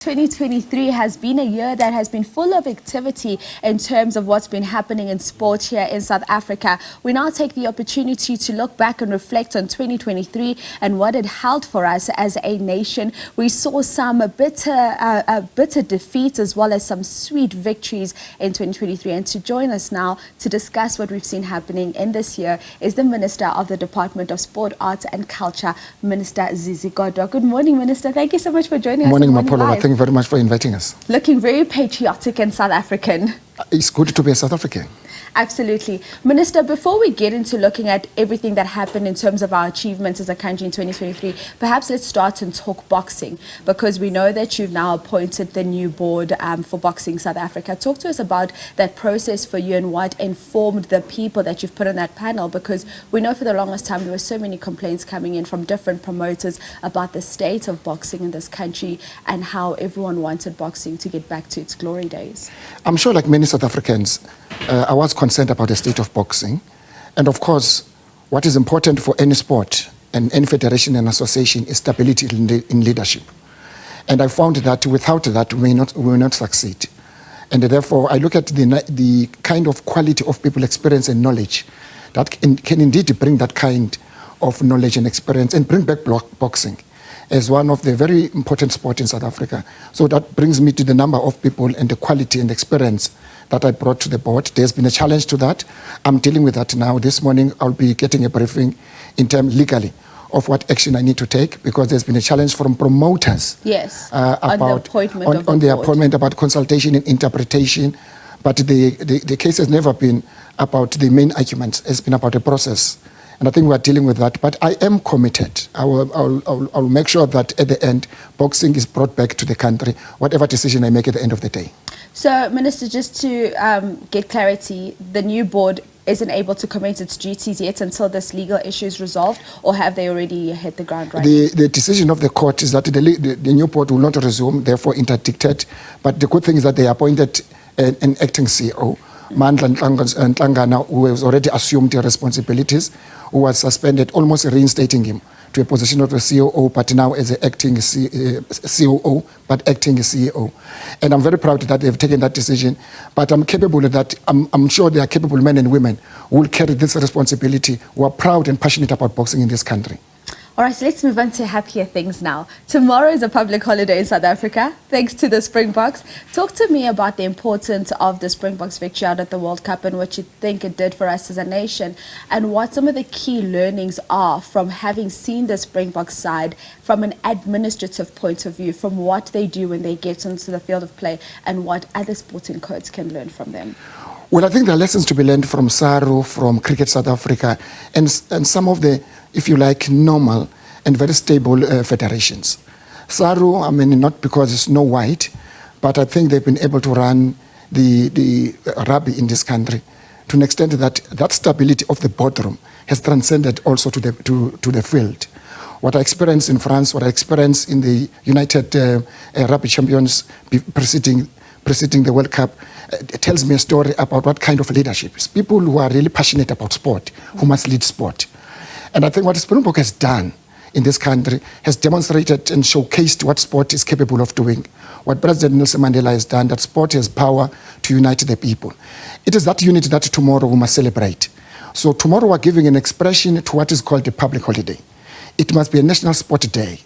2023 has been a year that has been full of activity in terms of what's been happening in sport here in South Africa. We now take the opportunity to look back and reflect on 2023 and what it held for us as a nation. We saw some bitter defeats as well as some sweet victories in 2023. And to join us now to discuss what we've seen happening in this year is the Minister of the Department of Sport, Arts and Culture, Minister Zizi Kodwa. Good morning, Minister. Thank you so much for joining us. Morning, Mapolo. Thank you very much for inviting us. Looking very patriotic and South African. It's good to be a South African. Absolutely. Minister, before we get into looking at everything that happened in terms of our achievements as a country in 2023, perhaps let's start and talk boxing, because we know that you've now appointed the new board for Boxing South Africa. Talk to us about that process for you and what informed the people that you've put on that panel, because we know for the longest time there were so many complaints coming in from different promoters about the state of boxing in this country and how everyone wanted boxing to get back to its glory days. I'm sure, like many South Africans, I was concerned about the state of boxing. And of course, what is important for any sport and any federation and association is stability in leadership. And I found that without that, we will not succeed. And therefore, I look at the kind of quality of people, experience and knowledge that can indeed bring that kind of knowledge and experience and bring back boxing as one of the very important sports in South Africa. So that brings me to the number of people and the quality and experience that I brought to the board. There's been a challenge to that. I'm dealing with that now. This morning, I'll be getting a briefing in terms legally of what action I need to take, because there's been a challenge from promoters. Yes, about the appointment, about consultation and interpretation. But the case has never been about the main arguments. It's been about the process. And I think we're dealing with that. But I am committed. I'll make sure that at the end, boxing is brought back to the country, whatever decision I make at the end of the day. So, Minister, just to get clarity, the new board isn't able to commence its duties yet until this legal issue is resolved, or have they already hit the ground running? The decision of the court is that the new board will not resume, therefore interdicted. But the good thing is that they appointed an acting CEO, Mandla Ntlangana, who has already assumed the responsibilities, who was suspended, almost reinstating him to a position of the COO, but now as an acting COO, but acting CEO. And I'm very proud that they've taken that decision. But I'm capable of that. I'm sure they are capable men and women who will carry this responsibility, who are proud and passionate about boxing in this country. All right, so let's move on to happier things now. Tomorrow is a public holiday in South Africa, thanks to the Springboks. Talk to me about the importance of the Springboks victory out at the World Cup and what you think it did for us as a nation, and what some of the key learnings are from having seen the Springboks side from an administrative point of view, from what they do when they get onto the field of play and what other sporting codes can learn from them. Well, I think there are lessons to be learned from SARU, from Cricket South Africa, and some of the, if you like, normal and very stable federations. SARU, I mean, not because it's Snow White, but I think they've been able to run the rugby in this country to an extent that stability of the boardroom has transcended also to the field. What I experienced in France, what I experienced in the United Rugby Champions preceding the World Cup, it tells me a story about what kind of leadership. It's people who are really passionate about sport, who must lead sport. And I think what Springbok has done in this country has demonstrated and showcased what sport is capable of doing. What President Nelson Mandela has done, that sport has power to unite the people. It is that unity that tomorrow we must celebrate. So tomorrow we're giving an expression to what is called a public holiday. It must be a national sport day.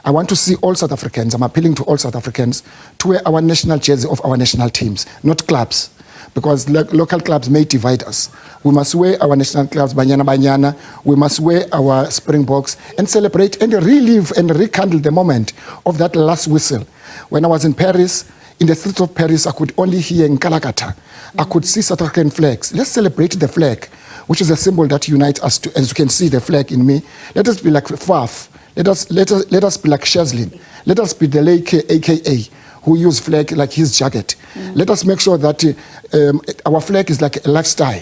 I want to see all South Africans, I'm appealing to all South Africans to wear our national jersey of our national teams, not clubs, because local clubs may divide us. We must wear our national clubs, Banyana Banyana, we must wear our Springboks and celebrate and relive and rekindle the moment of that last whistle. When I was in Paris, in the streets of Paris, I could only hear in Kalakata, I could see South African flags. Let's celebrate the flag, which is a symbol that unites us, as you can see the flag in me. Let us be like Faf. Let us be like Shazlin. Let us be the Lake AKA, who use flag like his jacket. Let us make sure that our flag is like a lifestyle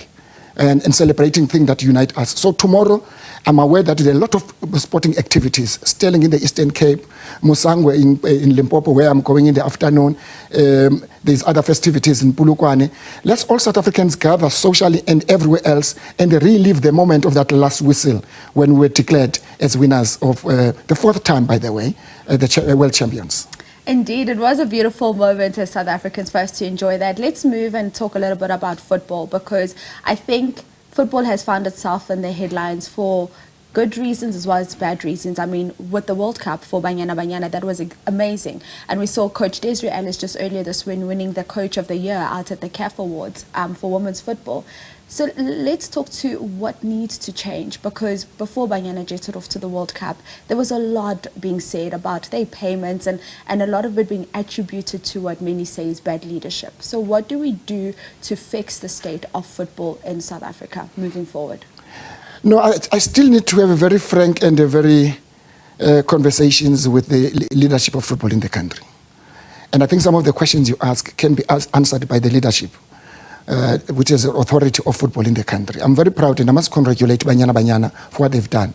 and celebrating things that unite us. So tomorrow, I'm aware that there are a lot of sporting activities. Sterling in the Eastern Cape, Musangwe in Limpopo, where I'm going in the afternoon. There's other festivities in Polokwane. Let's all South Africans gather socially and everywhere else and relive the moment of that last whistle when we were declared as winners of the fourth time, by the way, the world champions. Indeed, it was a beautiful moment as South Africans for us to enjoy that. Let's move and talk a little bit about football, because I think football has found itself in the headlines for good reasons as well as bad reasons. I mean, with the World Cup for Banyana Banyana, that was amazing. And we saw Coach Desiree Ellis just earlier this week winning the Coach of the Year out at the CAF Awards for women's football. So let's talk to what needs to change, because before Banyana jetted off to the World Cup, there was a lot being said about their payments and a lot of it being attributed to what many say is bad leadership. So what do we do to fix the state of football in South Africa moving forward? No, I still need to have a very frank and a very conversations with the leadership of football in the country. And I think some of the questions you ask can be answered by the leadership, which is the authority of football in the country. I'm very proud, and I must congratulate Banyana Banyana for what they've done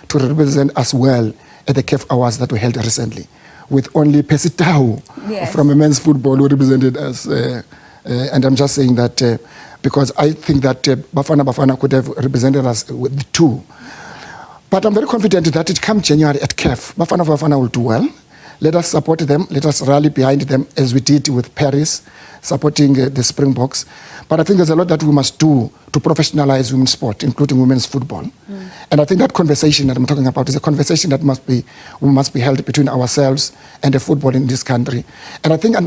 to represent us well at the CAF Awards that we held recently, with only Pesitao from men's football who represented us. And I'm just saying that because I think that Bafana could have represented us with two. But I'm very confident that it comes January at CAF, Bafana will do well. Let us support them. Let us rally behind them as we did with Paris, supporting the Springboks. But I think there's a lot that we must do to professionalize women's sport, including women's football. And I think that conversation that I'm talking about is a conversation that must be held between ourselves and the football in this country. And I think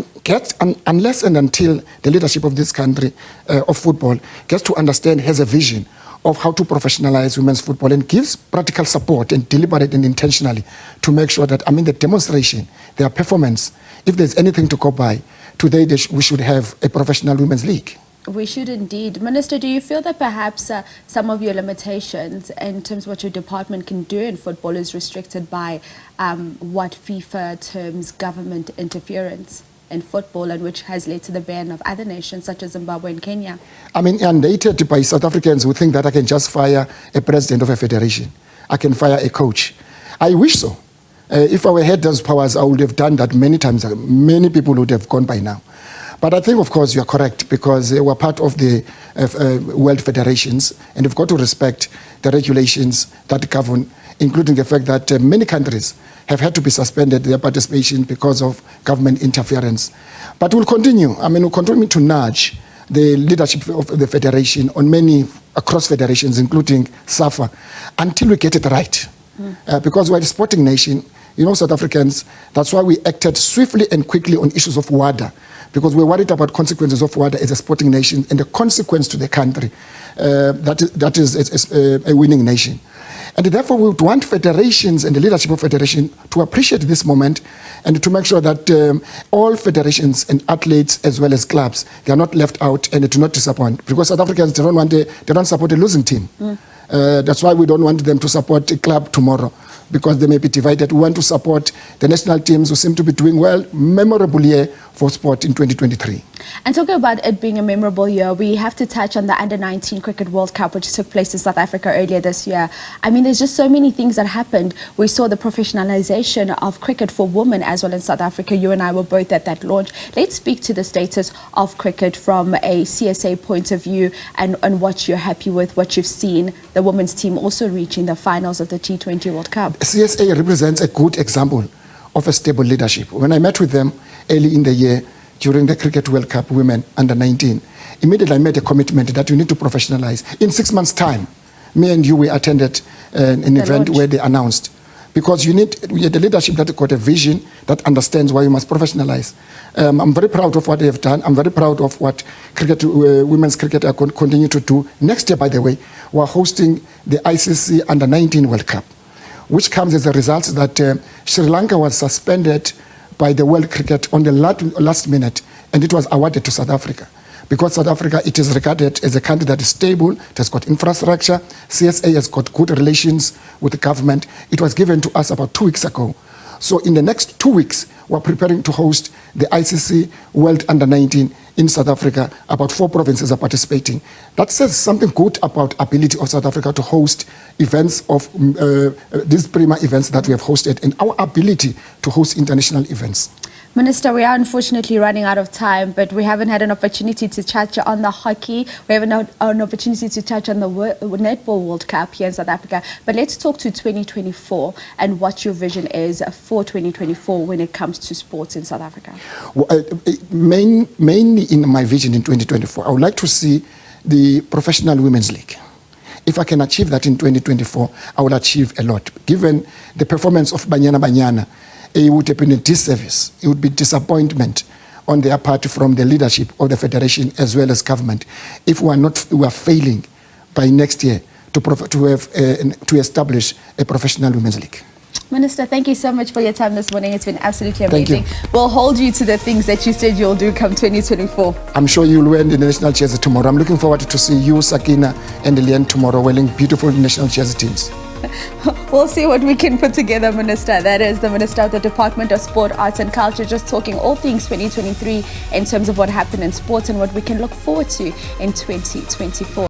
unless and until the leadership of this country of football gets to understand, has a vision of how to professionalize women's football and gives practical support and deliberate and intentionally to make sure that, the demonstration, their performance, if there's anything to go by, today we should have a professional women's league. We should indeed. Minister, do you feel that perhaps some of your limitations in terms of what your department can do in football is restricted by what FIFA terms government interference in football, and which has led to the ban of other nations such as Zimbabwe and Kenya? Mandated by South Africans who think that I can just fire a president of a federation. I can fire a coach. I wish so. If I had those powers, I would have done that many times. Many people would have gone by now. But I think, of course, you are correct, because we're part of the world federations, and we've got to respect the regulations that govern, including the fact that many countries have had to be suspended their participation because of government interference. But we'll continue. We'll continue to nudge the leadership of the federation on across federations, including SAFA, until we get it right. Because we're a sporting nation, South Africans, that's why we acted swiftly and quickly on issues of WADA, because we're worried about consequences of WADA as a sporting nation and the consequence to the country that is a winning nation. And therefore, we would want federations and the leadership of federation to appreciate this moment and to make sure that all federations and athletes as well as clubs, they are not left out and do not disappoint. Because South Africans, they don't support a losing team. That's why we don't want them to support a club tomorrow, because they may be divided. We want to support the national teams who seem to be doing well. Memorable year for sport in 2023. And talking about it being a memorable year, we have to touch on the Under-19 Cricket World Cup, which took place in South Africa earlier this year. There's just so many things that happened. We saw the professionalization of cricket for women as well in South Africa. You and I were both at that launch. Let's speak to the status of cricket from a CSA point of view and what you're happy with, what you've seen, the women's team also reaching the finals of the T20 World Cup. CSA represents a good example of a stable leadership. When I met with them early in the year during the Cricket World Cup Women Under-19, immediately I made a commitment that we need to professionalize. In 6 months' time, me and you, we attended an event where they announced, because we had the leadership that got a vision that understands why you must professionalize. I'm very proud of what they have done. I'm very proud of what women's cricket are continue to do. Next year, by the way, we're hosting the ICC Under-19 World Cup, which comes as a result that Sri Lanka was suspended by the World Cricket on the last minute, and it was awarded to South Africa. Because South Africa, it is regarded as a country that is stable, it has got infrastructure, CSA has got good relations with the government. It was given to us about 2 weeks ago. So in the next 2 weeks, we're preparing to host the ICC World Under-19 in South Africa. About 4 provinces are participating. That says something good about ability of South Africa to host events of these premier events that we have hosted, and our ability to host international events. Minister, we are unfortunately running out of time, but we haven't had an opportunity to touch on the hockey. We haven't had an opportunity to touch on the Netball World Cup here in South Africa. But let's talk to 2024 and what your vision is for 2024 when it comes to sports in South Africa. Well, mainly in my vision in 2024, I would like to see the Professional Women's League. If I can achieve that in 2024, I will achieve a lot. Given the performance of Banyana, it would have been a disservice. It would be disappointment on their part from the leadership of the federation as well as government if we are failing by next year to establish a Professional Women's League. Minister, thank you so much for your time this morning. It's been absolutely amazing. Thank you. We'll hold you to the things that you said you'll do come 2024. I'm sure you'll win the national jersey tomorrow. I'm looking forward to see you, Sakina, and Eliane tomorrow wearing beautiful national jersey teams. We'll see what we can put together, Minister. That is the Minister of the Department of Sport, Arts and Culture, just talking all things 2023 in terms of what happened in sports and what we can look forward to in 2024.